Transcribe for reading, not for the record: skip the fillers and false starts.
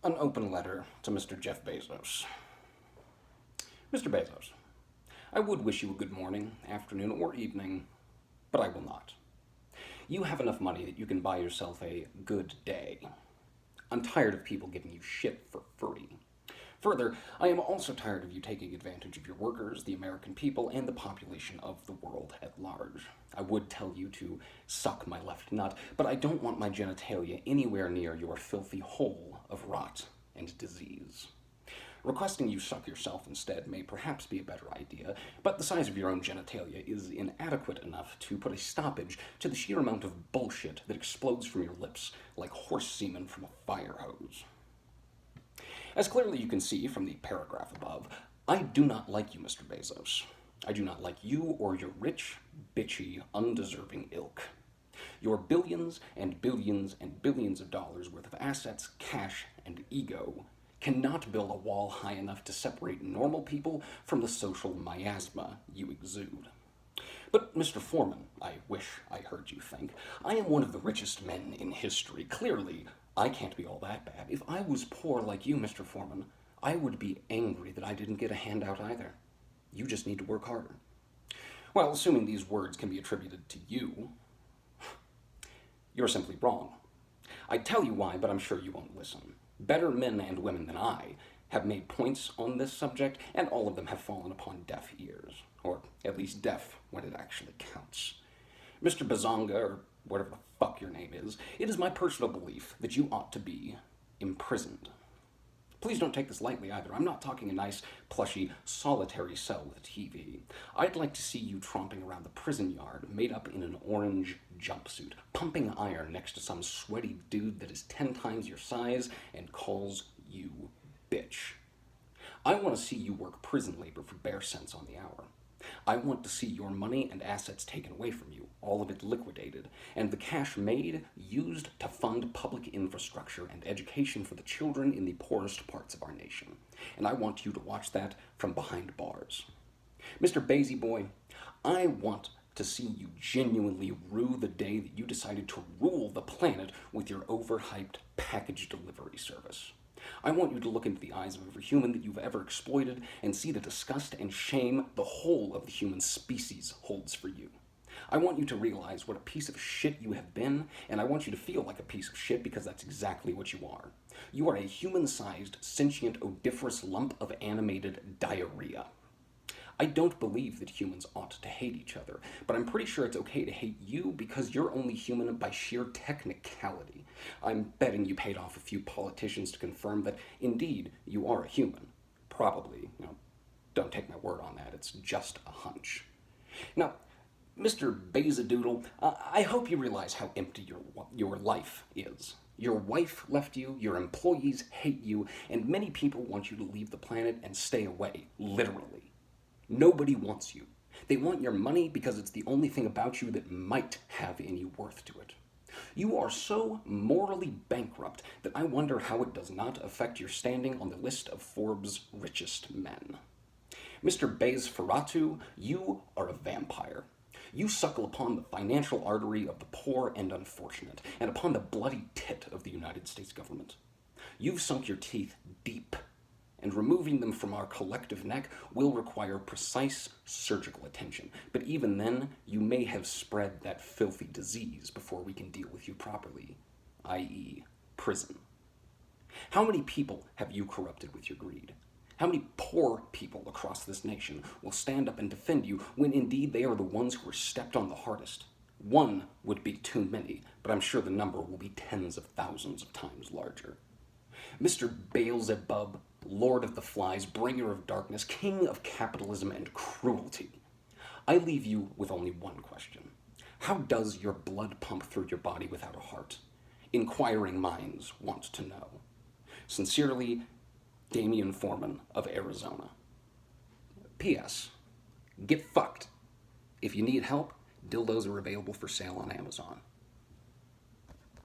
An open letter to Mr. Jeff Bezos. Mr. Bezos, I would wish you a good morning, afternoon, or evening, but I will not. You have enough money that you can buy yourself a good day. I'm tired of people giving you shit for free. Further, I am also tired of you taking advantage of your workers, the American people, and the population of the world at large. I would tell you to suck my left nut, but I don't want my genitalia anywhere near your filthy hole of rot and disease. Requesting you suck yourself instead may perhaps be a better idea, but the size of your own genitalia is inadequate enough to put a stoppage to the sheer amount of bullshit that explodes from your lips like horse semen from a fire hose. As clearly you can see from the paragraph above, I do not like you, Mr. Bezos. I do not like you or your rich, bitchy, undeserving ilk. Your billions and billions and billions of dollars worth of assets, cash, and ego cannot build a wall high enough to separate normal people from the social miasma you exude. But, Mr. Foreman, I wish I heard you think, I am one of the richest men in history. Clearly, I can't be all that bad. If I was poor like you, Mr. Foreman, I would be angry that I didn't get a handout either. You just need to work harder. Well, assuming these words can be attributed to you, you're simply wrong. I'd tell you why, but I'm sure you won't listen. Better men and women than I have made points on this subject, and all of them have fallen upon deaf ears. Or at least deaf when it actually counts. Mr. Bazonga, or whatever the fuck your name is, it is my personal belief that you ought to be imprisoned. Please don't take this lightly either. I'm not talking a nice, plushy, solitary cell with a TV. I'd like to see you tromping around the prison yard, made up in an orange jumpsuit, pumping iron next to some sweaty dude that is 10 times your size and calls you bitch. I want to see you work prison labor for bare cents on the hour. I want to see your money and assets taken away from you, all of it liquidated, and the cash made used to fund public infrastructure and education for the children in the poorest parts of our nation. And I want you to watch that from behind bars. Mr. Basie Boy, I want to see you genuinely rue the day that you decided to rule the planet with your overhyped package delivery service. I want you to look into the eyes of every human that you've ever exploited and see the disgust and shame the whole of the human species holds for you. I want you to realize what a piece of shit you have been, and I want you to feel like a piece of shit because that's exactly what you are. You are a human-sized, sentient, odoriferous lump of animated diarrhea. I don't believe that humans ought to hate each other, but I'm pretty sure it's okay to hate you because you're only human by sheer technicality. I'm betting you paid off a few politicians to confirm that, indeed, you are a human. Probably. Don't take my word on that. It's just a hunch. Now, Mr. Bezadoodle, I hope you realize how empty your life is. Your wife left you, your employees hate you, and many people want you to leave the planet and stay away, literally. Nobody wants you. They want your money because it's the only thing about you that might have any worth to it. You are so morally bankrupt that I wonder how it does not affect your standing on the list of Forbes' richest men. Mr. Bezferatu, you are a vampire. You suckle upon the financial artery of the poor and unfortunate, and upon the bloody tit of the United States government. You've sunk your teeth deep, and removing them from our collective neck will require precise surgical attention. But even then, you may have spread that filthy disease before we can deal with you properly, i.e., prison. How many people have you corrupted with your greed? How many poor people across this nation will stand up and defend you when indeed they are the ones who are stepped on the hardest? One would be too many, but I'm sure the number will be tens of thousands of times larger. Mr. Beelzebub, Lord of the Flies, bringer of darkness, king of capitalism and cruelty, I leave you with only one question. How does your blood pump through your body without a heart? Inquiring minds want to know. Sincerely, Damian Foreman of Arizona. P.S. Get fucked. If you need help, dildos are available for sale on Amazon.